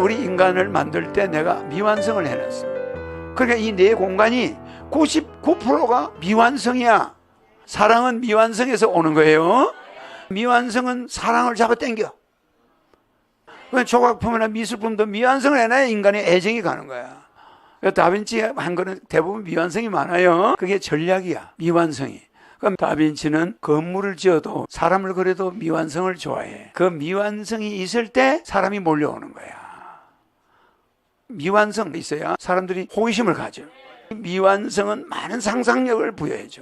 우리 인간을 만들 때 내가 미완성을 해놨어. 그러니까 이 내 공간이 99%가 미완성이야. 사랑은 미완성에서 오는 거예요. 미완성은 사랑을 잡아당겨. 조각품이나 미술품도 미완성을 해놔야 인간의 애정이 가는 거야. 다빈치 한 거는 대부분 미완성이 많아요. 그게 전략이야, 미완성이. 그럼 다빈치는 건물을 지어도 사람을 그려도 미완성을 좋아해. 그 미완성이 있을 때 사람이 몰려오는 거야. 미완성이 있어야 사람들이 호기심을 가져. 미완성은 많은 상상력을 부여해줘.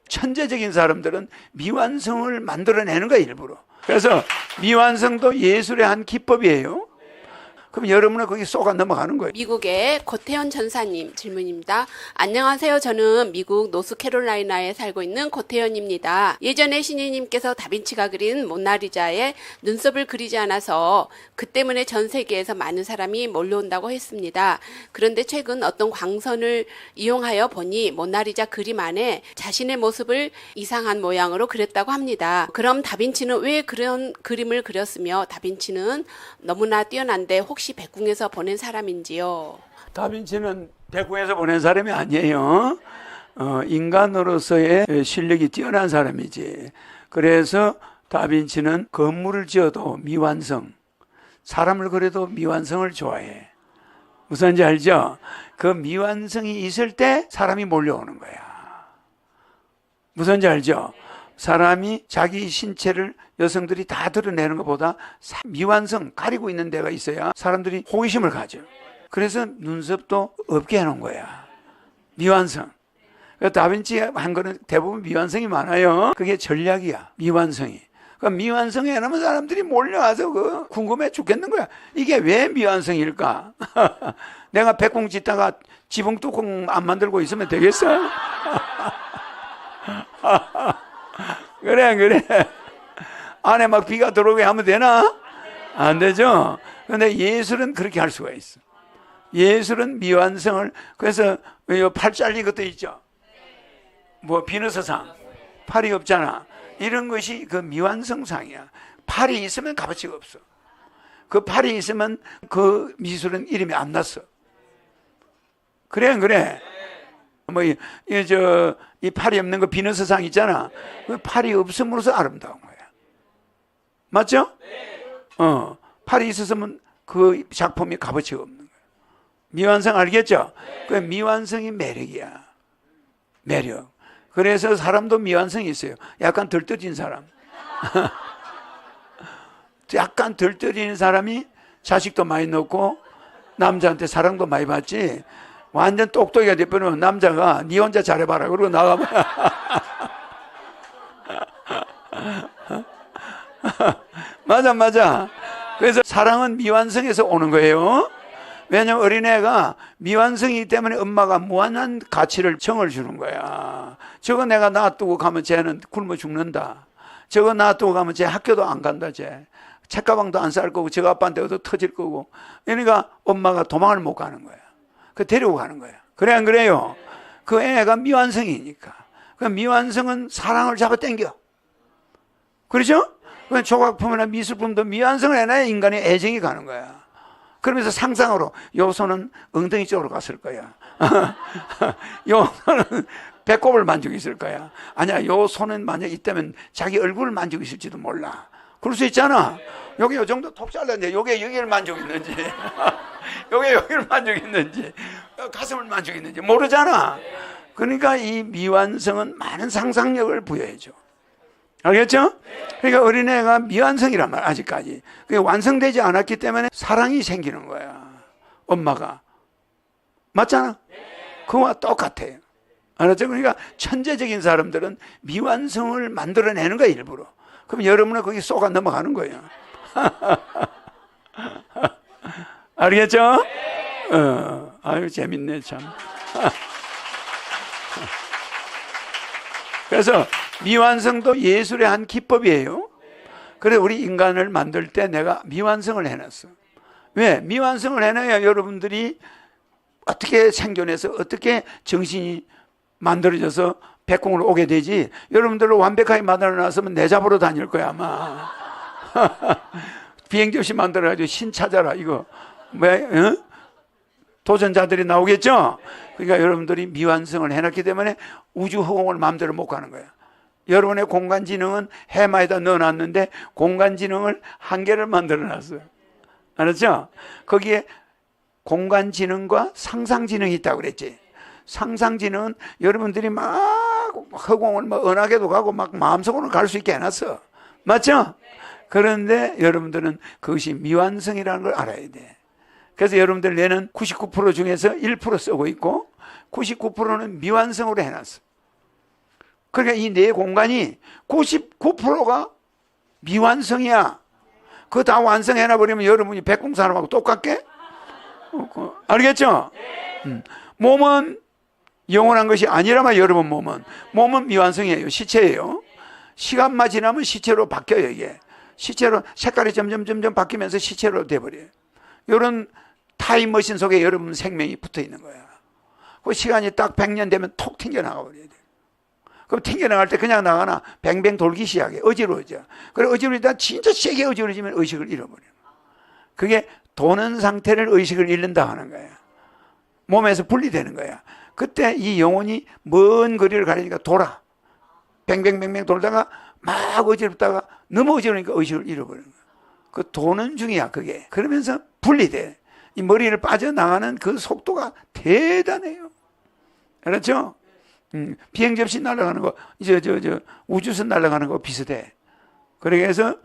천재적인 사람들은 미완성을 만들어내는 거야, 일부러. 그래서 미완성도 예술의 한 기법이에요. 그럼 여러분은 거기 쏘가 넘어가는 거예요. 미국의 고태현 전사님 질문입니다. 안녕하세요. 저는 미국 노스캐롤라이나에 살고 있는 고태현입니다. 예전에 신이님께서 다빈치가 그린 모나리자의 눈썹을 그리지 않아서 그 때문에 전 세계에서 많은 사람이 몰려온다고 했습니다. 그런데 최근 어떤 광선을 이용하여 보니 모나리자 그림 안에 자신의 모습을 이상한 모양으로 그렸다고 합니다. 그럼 다빈치는 왜 그런 그림을 그렸으며 다빈치는 너무나 뛰어난데 혹시 백궁에서 보낸 사람인지요? 다빈치는 백궁에서 보낸 사람이 아니에요. 인간으로서의 실력이 뛰어난 사람이지. 그래서 다빈치는 건물을 지어도 미완성, 사람을 그려도 미완성을 좋아해. 무슨지 알죠? 그 미완성이 있을 때 사람이 몰려오는 거야. 무슨지 알죠? 사람이 자기 신체를 여성들이 다 드러내는 것보다 미완성, 가리고 있는 데가 있어야 사람들이 호기심을 가져. 그래서 눈썹도 없게 해놓은 거야. 미완성. 다빈치 한 거는 대부분 미완성이 많아요. 그게 전략이야, 미완성이. 그러니까 미완성에 해놓으면 사람들이 몰려와서 궁금해 죽겠는 거야. 이게 왜 미완성일까? 내가 백궁 짓다가 지붕 뚜껑 안 만들고 있으면 되겠어? 그래. 안에 막 비가 들어오게 하면 되나? 안 되죠? 근데 예술은 그렇게 할 수가 있어. 예술은 미완성을, 그래서 팔 잘린 것도 있죠. 뭐 비너스상, 팔이 없잖아. 이런 것이 그 미완성상이야. 팔이 있으면 값어치가 없어. 그 팔이 있으면 그 미술은 이름이 안 났어. 그래. 이 팔이 없는 거 비너스상 있잖아. 그 팔이 없음으로써 아름다운 거야. 맞죠? 팔이 있었으면 그 작품이 값어치가 없는 거야. 미완성 알겠죠? 그 미완성이 매력이야. 매력. 그래서 사람도 미완성이 있어요. 약간 덜떨어진 사람. 약간 덜떨어진 사람이 자식도 많이 넣고 남자한테 사랑도 많이 받지. 완전 똑똑이가 돼버리면 남자가 니 혼자 잘해봐라 그러고 나가면 맞아. 그래서 사랑은 미완성에서 오는 거예요. 왜냐하면 어린애가 미완성이기 때문에 엄마가 무한한 가치를 정을 주는 거야. 저거 내가 놔두고 가면 쟤는 굶어 죽는다. 저거 놔두고 가면 쟤 학교도 안 간다. 쟤 책가방도 안 쌀 거고 저거 아빠한테 얻어 터질 거고. 그러니까 엄마가 도망을 못 가는 거야. 그 데리고 가는 거야. 그래 안 그래요? 그 애가 미완성이니까. 그 미완성은 사랑을 잡아당겨. 그렇죠? 조각품이나 미술품도 미완성을 해놔야 인간의 애정이 가는 거야. 그러면서 상상으로 요 손은 엉덩이 쪽으로 갔을 거야. 요 손은 배꼽을 만지고 있을 거야. 아니야, 요 손은 만약 있다면 자기 얼굴을 만지고 있을지도 몰라. 그럴 수 있잖아. 여기 요 정도 톡 잘랐는데 요게 여기를 만지고 있는지 요게 여기를 만지고 있는지 가슴을 만지고 있는지 모르잖아. 그러니까 이 미완성은 많은 상상력을 부여해줘. 알겠죠? 그러니까 어린애가 미완성이란 말, 아직까지. 그게 완성되지 않았기 때문에 사랑이 생기는 거야. 엄마가. 맞잖아? 그거와 똑같아요. 알았죠? 그러니까 천재적인 사람들은 미완성을 만들어내는 거야, 일부러. 그럼 여러분은 거기 쏘가 넘어가는 거예요. 알겠죠? 아유, 재밌네, 참. 그래서 미완성도 예술의 한 기법이에요. 그래 우리 인간을 만들 때 내가 미완성을 해놨어. 왜? 미완성을 해놔야 여러분들이 어떻게 생겨내서 어떻게 정신이 만들어져서 백궁으로 오게 되지. 여러분들을 완벽하게 만들어놨으면 내 잡으러 다닐 거야 아마. 비행기 없이 만들어가지고 신 찾아라. 이거, 왜, 어? 도전자들이 나오겠죠? 그러니까 여러분들이 미완성을 해놨기 때문에 우주 허공을 마음대로 못 가는 거예요. 여러분의 공간지능은 해마에다 넣어놨는데 공간지능을 한 개를 만들어놨어요. 알았죠? 거기에 공간지능과 상상지능이 있다고 그랬지. 상상지능은 여러분들이 막 허공을 막 은하계도 가고 막 마음속으로 갈 수 있게 해놨어. 맞죠? 그런데 여러분들은 그것이 미완성이라는 걸 알아야 돼. 그래서 여러분들 뇌는 99% 중에서 1% 쓰고 있고 99%는 미완성으로 해놨어. 그러니까 이 뇌 공간이 99%가 미완성이야. 그거 다 완성해놔버리면 여러분이 백공 사람하고 똑같게? 알겠죠? 몸은 영원한 것이 아니라면 여러분 몸은 미완성이에요. 시체예요. 시간만 지나면 시체로 바뀌어요. 이게 시체로 색깔이 점점 바뀌면서 시체로 돼버려요. 이런 타임머신 속에 여러분 생명이 붙어 있는 거야. 그 시간이 딱 100년 되면 톡 튕겨나가 버려야 돼. 그럼 튕겨나갈 때 그냥 나가나 뱅뱅 돌기 시작해. 어지러워져. 그래 어지러우다 진짜 세게 어지러지면 의식을 잃어버려. 그게 도는 상태를 의식을 잃는다 하는 거야. 몸에서 분리되는 거야. 그때 이 영혼이 먼 거리를 가려니까 돌아. 뱅뱅뱅뱅 돌다가 막 어지럽다가 너무 어지러우니까 의식을 잃어버리는 거야. 그 도는 중이야 그게. 그러면서 분리돼. 이 머리를 빠져나가는 그 속도가 대단해요. 알았죠? 비행기 없이 날아가는 거, 우주선 날아가는 거 비슷해. 그래서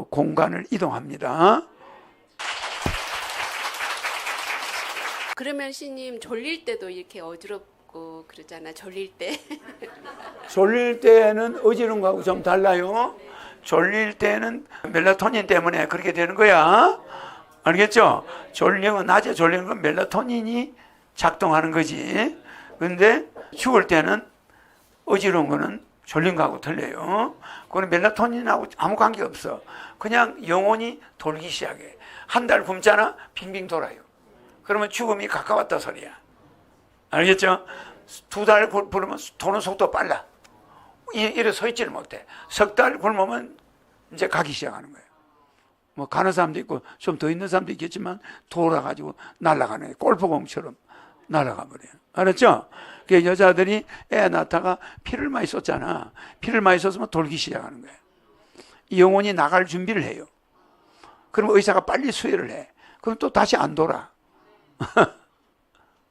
공간을 이동합니다. 그러면 신님 졸릴 때도 이렇게 어지럽고 그러잖아. 졸릴 때. 졸릴 때는 어지러운 거하고 좀 달라요. 졸릴 때는 멜라토닌 때문에 그렇게 되는 거야. 알겠죠? 졸리면 낮에 졸리는 건 멜라토닌이 작동하는 거지. 근데 죽을 때는 어지러운 거는 졸린 거하고 틀려요. 그건 멜라토닌하고 아무 관계 없어. 그냥 영혼이 돌기 시작해. 한 달 굶잖아? 빙빙 돌아요. 그러면 죽음이 가까웠다 소리야. 알겠죠? 2달 굶으면 도는 속도 빨라. 이래 서 있지를 못해. 3달 굶으면 이제 가기 시작하는 거예요. 뭐 가는 사람도 있고 좀 더 있는 사람도 있겠지만 돌아가지고 날아가는 거예요. 골프공처럼 날아가 버려요. 알았죠? 그 여자들이 애 낳다가 피를 많이 썼잖아. 피를 많이 썼으면 돌기 시작하는 거예요. 이 영혼이 나갈 준비를 해요. 그럼 의사가 빨리 수혈을 해. 그럼 또 다시 안 돌아.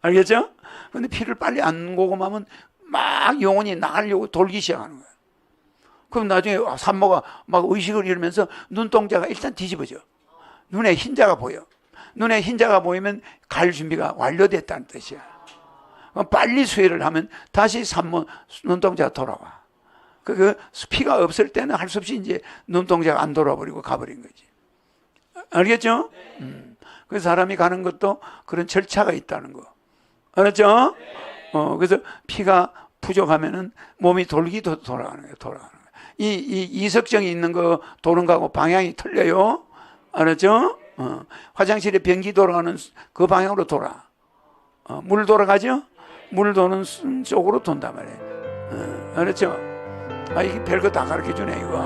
알겠죠? 근데 피를 빨리 안 고금하면 막 영혼이 나가려고 돌기 시작하는 거예요. 그럼 나중에 산모가 막 의식을 잃으면서 눈동자가 일단 뒤집어져. 눈에 흰자가 보여. 눈에 흰자가 보이면 갈 준비가 완료됐다는 뜻이야. 빨리 수혈을 하면 다시 산모 눈동자가 돌아와. 그 피가 없을 때는 할 수 없이 이제 눈동자가 안 돌아버리고 가버린 거지. 알겠죠? 그 사람이 가는 것도 그런 절차가 있다는 거. 알았죠? 그래서 피가 부족하면은 몸이 돌기도 돌아가는 거예요. 이 이석정이 있는 거 도는 거하고 방향이 틀려요. 알았죠? 화장실에 변기 돌아가는 그 방향으로 돌아. 물 돌아가죠? 물 도는 쪽으로 돈단 말이에요. 알았죠? 이게 별거 다 가르쳐 주네, 이거.